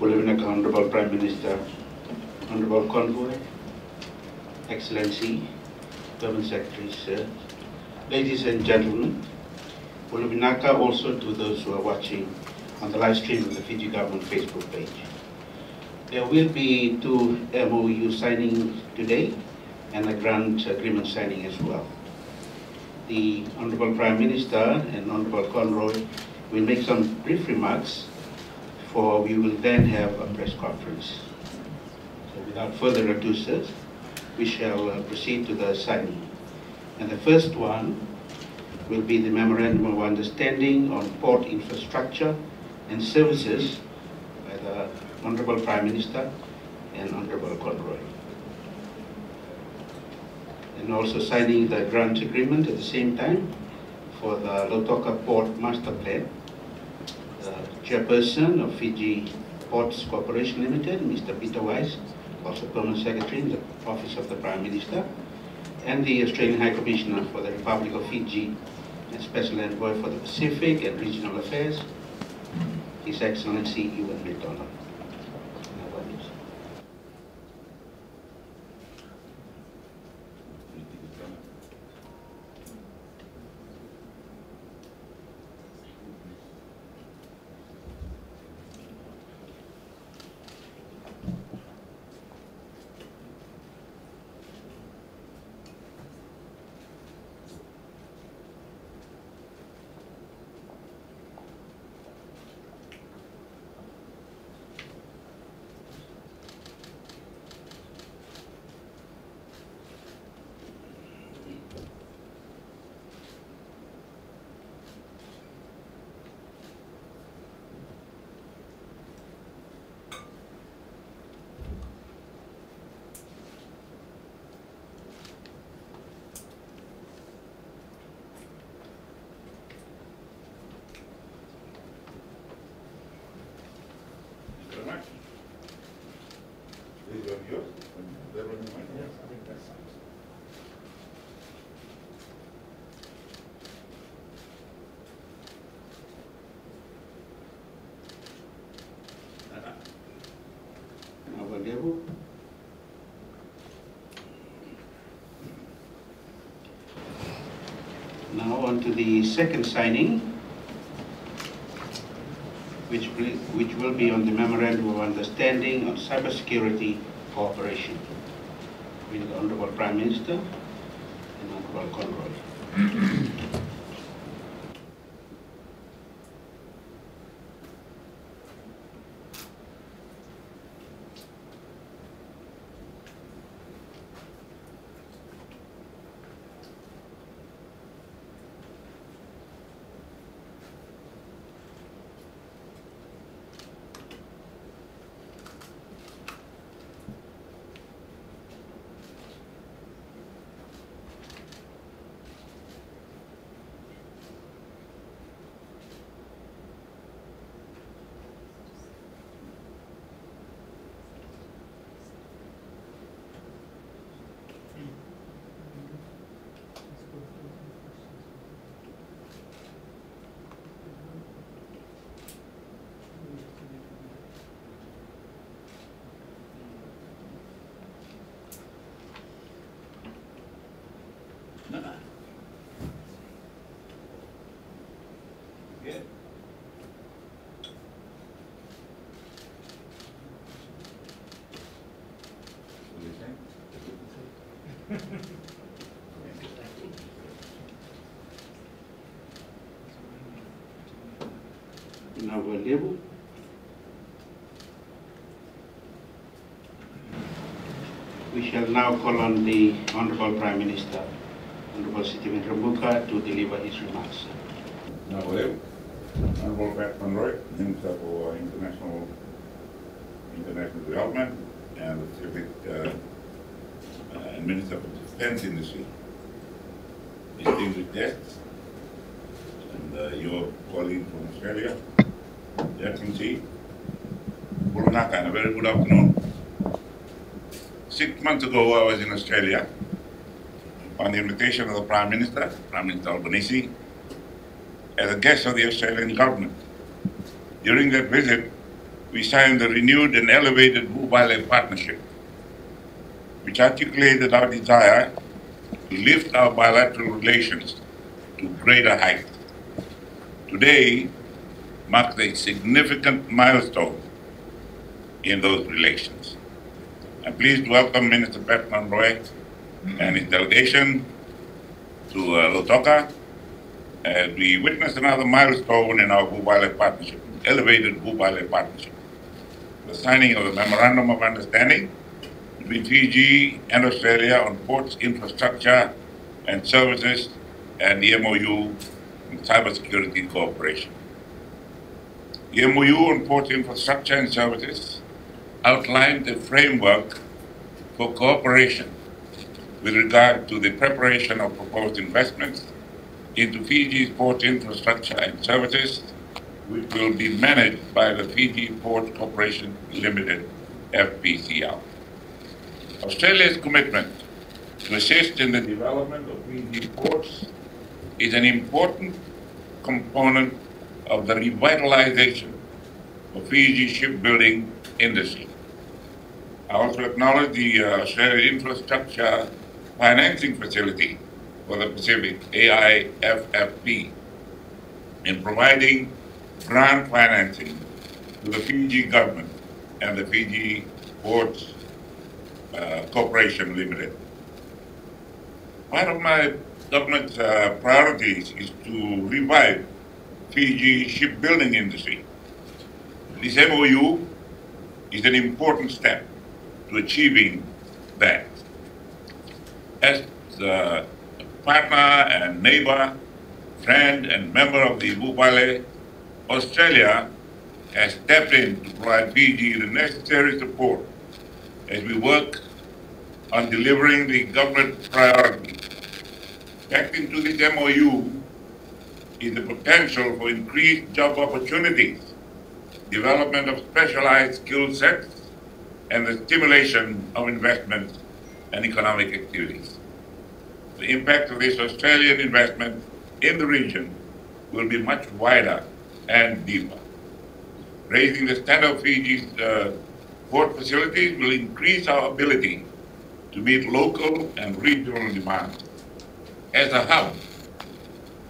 Honorable Prime Minister, Honorable Conroy, Excellency, Government Secretaries, ladies and gentlemen, Ulubinaka also to those who are watching on the live stream of the Fiji Government Facebook page. There will be 2 MOU signing today and a grant agreement signing as well. The Honorable Prime Minister and Honorable Conroy will make some brief remarks, for we will then have a press conference. So without further ado, sirs, we shall proceed to the signing. And the first one will be the Memorandum of Understanding on Port Infrastructure and Services by the Honorable Prime Minister and Honorable Conroy. And also signing the grant agreement at the same time for the Lautoka Port Master Plan. The Chairperson of Fiji Ports Corporation Limited, Mr. Peter Wise, also Permanent Secretary in the Office of the Prime Minister, and the Australian High Commissioner for the Republic of Fiji and Special Envoy for the Pacific and Regional Affairs, His Excellency Ewan McDonald. Now on to the second signing, which will be on the Memorandum of Understanding on Cybersecurity Cooperation with the Honorable Prime Minister and Honorable Conroy. Now available. We shall now call on the Honorable Prime Minister, Honorable Sitiveni Rabuka, to deliver his remarks. Now available. Honorable Pat Conroy, Minister for International Development and the Pacific and Minister for Defense Industry, distinguished guests, and your colleague from Australia, the Excellency, Ulubinaka, and a very good afternoon. 6 months ago, I was in Australia on the invitation of the Prime Minister Albanese, as a guest of the Australian government. During that visit, we signed the renewed and elevated Mobile partnership, which articulated our desire to lift our bilateral relations to greater heights. Today marks a significant milestone in those relations. I'm pleased to welcome Minister Conroy and his delegation to Lautoka as we witness another milestone in our Mobile partnership, elevated Mobile partnership, the signing of the Memorandum of Understanding between Fiji and Australia on ports, infrastructure and services, and the MOU on cybersecurity cooperation. The MOU on ports, infrastructure and services outlined a framework for cooperation with regard to the preparation of proposed investments into Fiji's port infrastructure and services, which will be managed by the Fiji Port Corporation Limited, FPCL. Australia's commitment to assist in the development of Fiji ports is an important component of the revitalization of Fiji's shipbuilding industry. I also acknowledge the Australian Infrastructure Financing Facility for the Pacific, AIFFP, in providing grant financing to the Fiji government and the Fiji Ports Corporation Limited. One of my government's priorities is to revive Fiji's shipbuilding industry. This MOU is an important step to achieving that. As a partner and neighbor, friend and member of the Mobile, Australia has stepped in to provide Fiji the necessary support as we work on delivering the government priorities. Backed into this MOU is the potential for increased job opportunities, development of specialized skill sets, and the stimulation of investment and economic activities. The impact of this Australian investment in the region will be much wider and deeper. Raising the standard of Fiji's port facilities will increase our ability to meet local and regional demand. As a hub,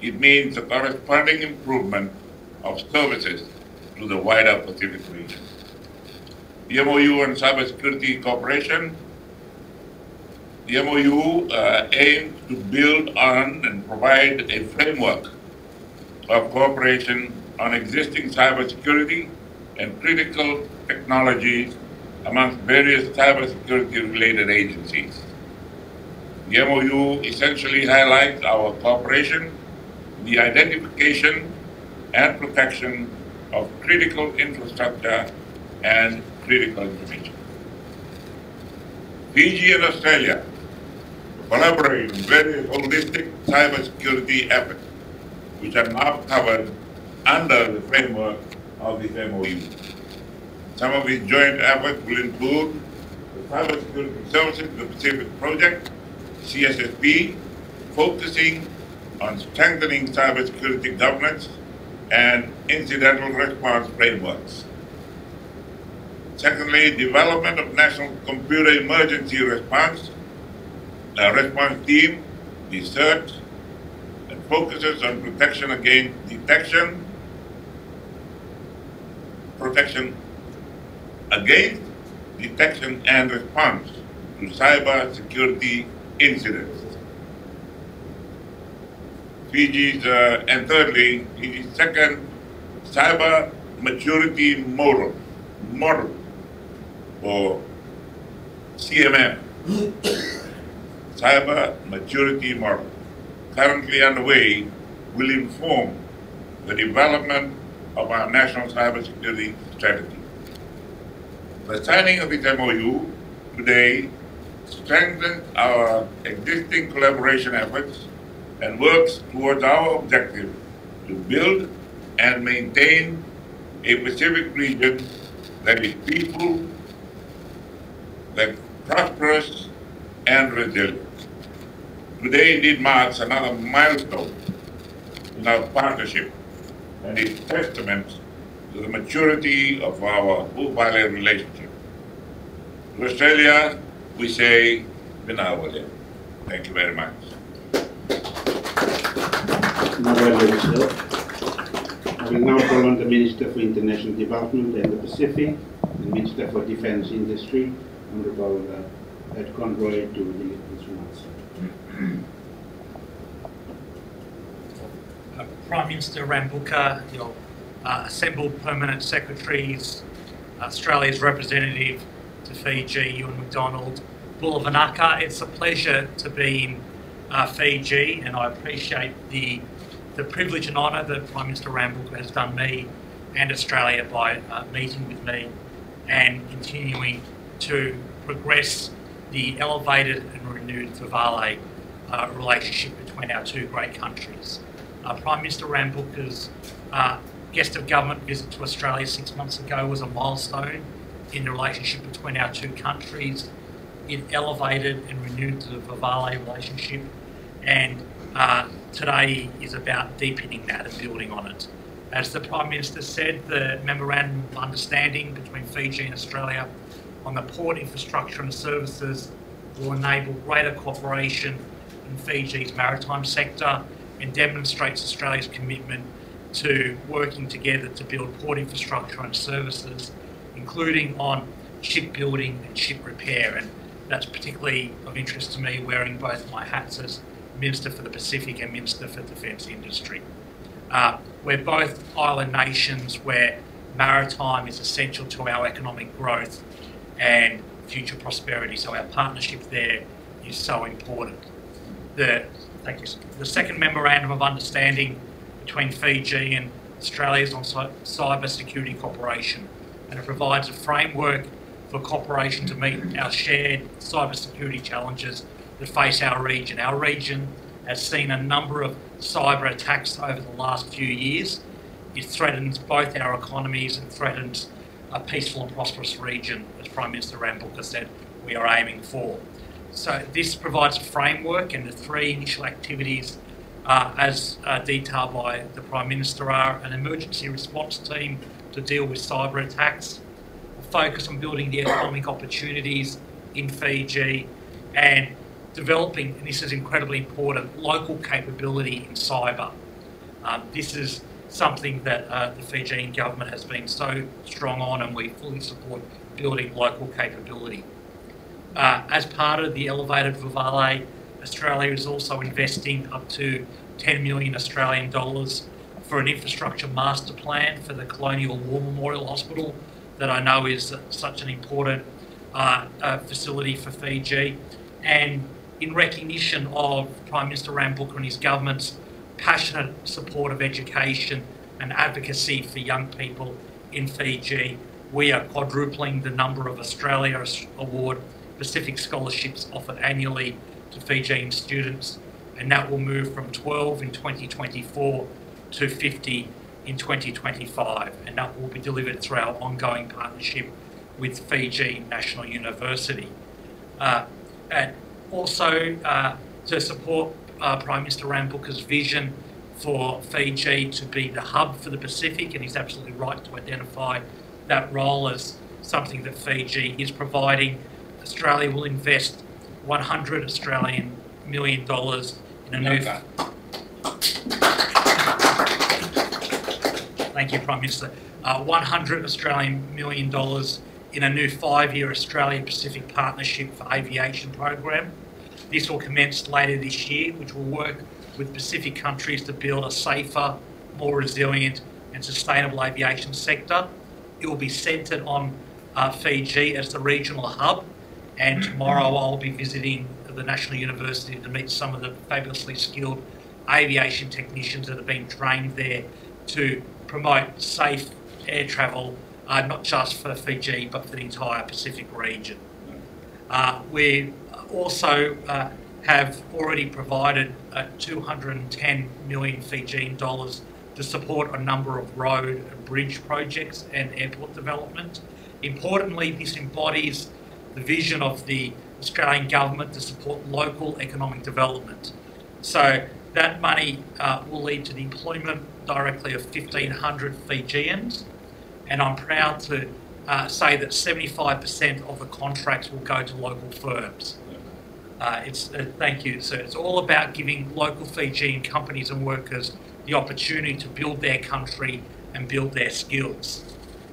it means a corresponding improvement of services to the wider Pacific region. The MOU on cybersecurity cooperation, the MOU aims to build on and provide a framework of cooperation on existing cybersecurity and critical technologies amongst various cybersecurity-related agencies. The MOU essentially highlights our cooperation in the identification and protection of critical infrastructure and critical information. Fiji and Australia collaborate on various holistic cybersecurity efforts, which are now covered under the framework of this MOU. Some of these joint efforts will include the Cybersecurity Services of the Pacific Project, CSSP, focusing on strengthening cybersecurity governance and incidental response frameworks. Secondly, development of National Computer Emergency Response Team, the CERT, that focuses on protection against detection, and response to cyber security incidents. And thirdly, Fiji's second cyber maturity model or CMM, cyber maturity model, currently underway, will inform the development of our national cybersecurity strategy. The signing of this MOU today strengthens our existing collaboration efforts and works towards our objective to build and maintain a Pacific region that is peaceful, that prosperous and resilient. Today indeed marks another milestone in our partnership and is testament to the maturity of our bilateral relationship. To Australia, we say, Binawale. Thank you very much. I will now call on the Minister for International Development and the Pacific, the Minister for Defence Industry, Honourable Ed Conroy, to deliver his remarks. Prime Minister Rabuka, your assembled permanent secretaries, Australia's representative to Fiji, Ewan McDonald, Bulavanaka. It's a pleasure to be in Fiji, and I appreciate the privilege and honour that Prime Minister Rabuka has done me and Australia by meeting with me and continuing to progress the elevated and renewed Vivale relationship between our two great countries. Prime Minister Rabuka's guest of government visit to Australia 6 months ago was a milestone in the relationship between our two countries. It elevated and renewed the Vivale relationship, and today is about deepening that and building on it. As the Prime Minister said, the Memorandum of Understanding between Fiji and Australia on the port infrastructure and services will enable greater cooperation in Fiji's maritime sector and demonstrates Australia's commitment to working together to build port infrastructure and services, including on shipbuilding and ship repair. And that's particularly of interest to me, wearing both my hats as Minister for the Pacific and Minister for Defence Industry. We're both island nations where maritime is essential to our economic growth and future prosperity, so our partnership there is so important. The second Memorandum of Understanding between Fiji and Australia is on cyber security cooperation, and it provides a framework for cooperation to meet our shared cyber security challenges that face our region. Our region has seen a number of cyber attacks over the last few years. It threatens both our economies and threatens a peaceful and prosperous region, as Prime Minister Rabuka said we are aiming for. So this provides a framework, and the three initial activities as detailed by the Prime Minister are an emergency response team to deal with cyber attacks, a focus on building the economic opportunities in Fiji, and developing, and this is incredibly important, local capability in cyber. This is something that the Fijian government has been so strong on, and we fully support building local capability. As part of the elevated Vivale, Australia is also investing up to 10 million Australian dollars for an infrastructure master plan for the Colonial War Memorial Hospital that I know is such an important facility for Fiji. And in recognition of Prime Minister Rabuka and his government's passionate support of education and advocacy for young people in Fiji, we are quadrupling the number of Australia Award Pacific scholarships offered annually to Fijian students, and that will move from 12 in 2024 to 50 in 2025, and that will be delivered through our ongoing partnership with Fiji National University. And also to support Prime Minister Rabuka's vision for Fiji to be the hub for the Pacific, and he's absolutely right to identify that role as something that Fiji is providing. Australia will invest $100 Australian million in a new... Thank you, Prime Minister. $100 Australian million in a new 5-year Australia-Pacific Partnership for Aviation program. This will commence later this year, which will work with Pacific countries to build a safer, more resilient and sustainable aviation sector. It will be centred on Fiji as the regional hub, and tomorrow I'll be visiting the National University to meet some of the fabulously skilled aviation technicians that have been trained there to promote safe air travel, not just for Fiji but for the entire Pacific region. We also have already provided 210 million Fijian dollars to support a number of road and bridge projects and airport development. Importantly, this embodies the vision of the Australian government to support local economic development. So that money will lead to the employment directly of 1,500 Fijians, and I'm proud to say that 75% of the contracts will go to local firms. Thank you, sir. It's all about giving local Fijian companies and workers the opportunity to build their country and build their skills.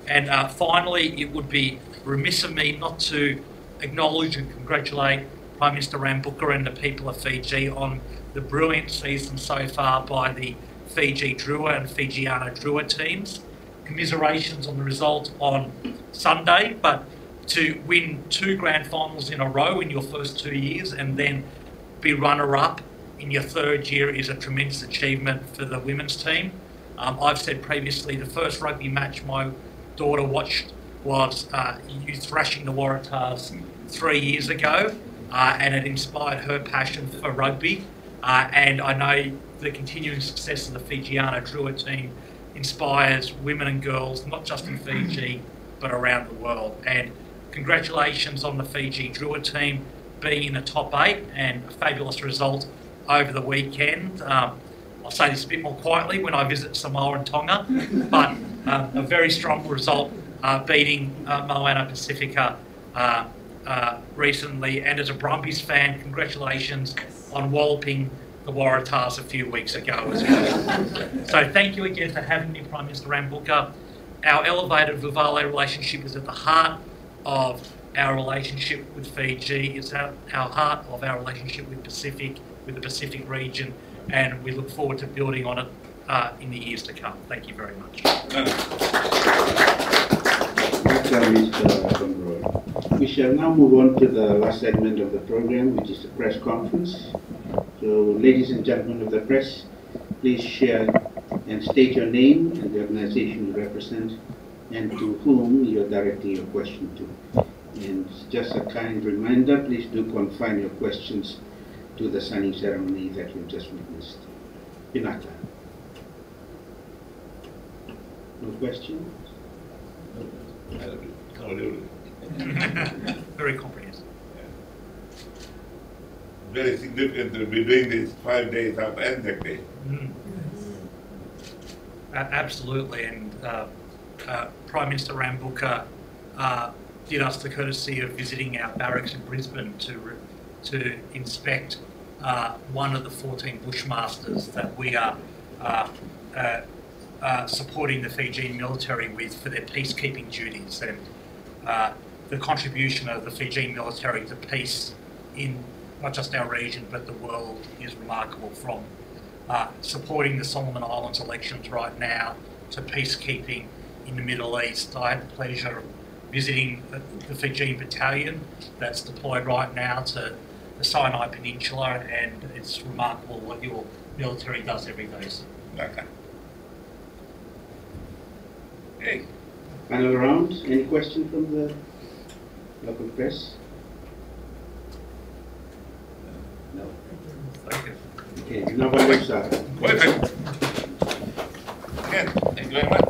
And finally, it would be remiss of me not to acknowledge and congratulate Prime Minister Rabuka and the people of Fiji on the brilliant season so far by the Fiji Drua and Fijiana Drua teams. Commiserations on the result on Sunday, but to win 2 grand finals in a row in your first 2 years and then be runner-up in your 3rd year is a tremendous achievement for the women's team. I've said previously the first rugby match my daughter watched was you thrashing the Waratahs 3 years ago, and it inspired her passion for rugby. And I know the continuing success of the Fijiana Drua team inspires women and girls, not just in Fiji, but around the world. And congratulations on the Fiji Drua team being in the top 8 and a fabulous result over the weekend. I'll say this a bit more quietly when I visit Samoa and Tonga, but a very strong result beating Moana Pacifica recently. And as a Brumbies fan, congratulations on walloping the Waratahs a few weeks ago as well. So thank you again for having me, Prime Minister Rabuka. Our elevated Vuvale relationship is at the heart of our relationship with Fiji. It's at our heart of our relationship with the Pacific region, and we look forward to building on it in the years to come. Thank you very much. Mr. Conroy. We shall now move on to the last segment of the program, which is the press conference. So, ladies and gentlemen of the press, please share and state your name and the organization you represent and to whom you're directing your question to. And just a kind reminder, please do confine your questions to the signing ceremony that you've just witnessed. Pinaka. No questions? Very comprehensive. Very significant to be doing this 5 days after Anzac Day. Absolutely, and Prime Minister Rabuka did us the courtesy of visiting our barracks in Brisbane to inspect one of the 14 Bushmasters that we are supporting the Fijian military with for their peacekeeping duties, and the contribution of the Fijian military to peace in not just our region but the world is remarkable, from supporting the Solomon Islands elections right now to peacekeeping in the Middle East. I had the pleasure of visiting the Fijian battalion that's deployed right now to the Sinai Peninsula, and it's remarkable what your military does every day. Okay. Hey. Final round. Any question from the local press? No. Thank you. Okay, now by Again, thank you very much.